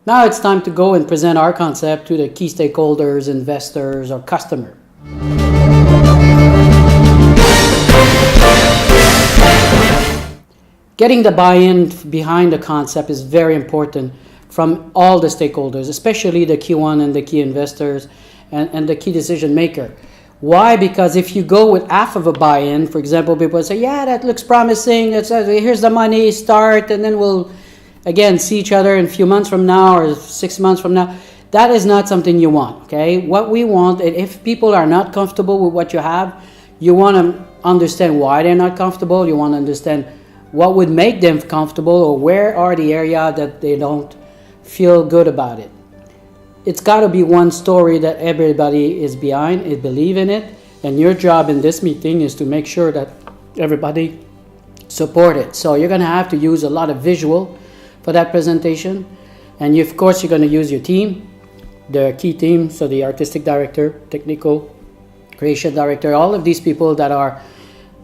Now it's time to go and present our concept to the key stakeholders, investors, or customer. Getting the buy-in behind the concept is very important from all the stakeholders, especially the key one and the key investors and the key decision maker. Why? Because if you go with half of a buy-in, for example, people say, yeah, that looks promising, here's the money, start, and then we'll, again, see each other in a few months from now or 6 months from now. That is not something you want, okay? What we want, if people are not comfortable with what you have, you want to understand why they're not comfortable. You want to understand what would make them comfortable, or where are the area that they don't feel good about it. It's got to be one story that everybody is behind, is believe in it, and your job in this meeting is to make sure that everybody support it. So you're going to have to use a lot of visual for that presentation, and of course you're going to use your team, the key team, so the artistic director, technical, creation director, all of these people that are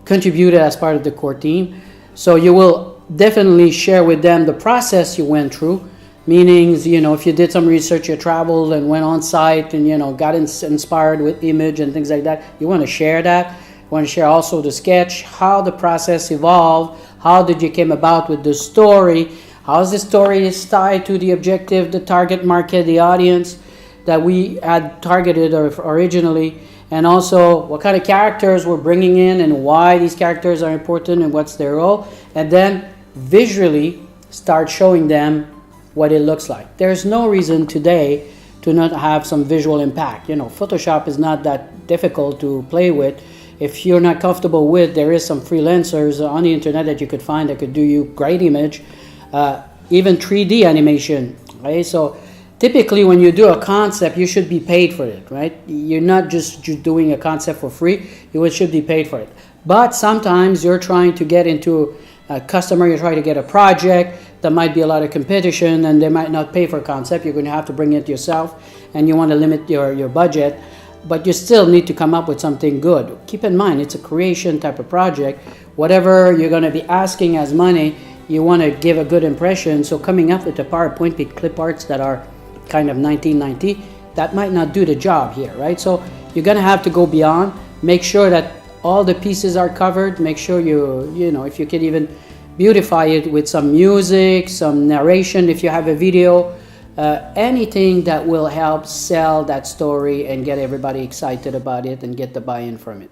contributed as part of the core team. So you will definitely share with them the process you went through, meaning, if you did some research, you traveled and went on site and, got inspired with image and things like that. You want to share that. You want to share also the sketch, how the process evolved, how did you came about with the story, how is the story is tied to the objective, the target market, the audience that we had targeted originally, and also what kind of characters we're bringing in and why these characters are important and what's their role, and then visually start showing them what it looks like. There's no reason today to not have some visual impact. Photoshop is not that difficult to play with. If you're not comfortable with, there is some freelancers on the internet that you could find that could do you great image, even 3D animation, right? So typically when you do a concept, you should be paid for it, right? You're not just doing a concept for free, you should be paid for it. But sometimes you're trying to get into a customer, you're trying to get a project, there might be a lot of competition and they might not pay for a concept, you're going to have to bring it yourself and you want to limit your budget, but you still need to come up with something good. Keep in mind, it's a creation type of project. Whatever you're going to be asking as money, you want to give a good impression, so coming up with the PowerPoint with clip arts that are kind of 1990, that might not do the job here, right? So you're going to have to go beyond, make sure that all the pieces are covered, make sure if you can even beautify it with some music, some narration, if you have a video, anything that will help sell that story and get everybody excited about it and get the buy-in from it.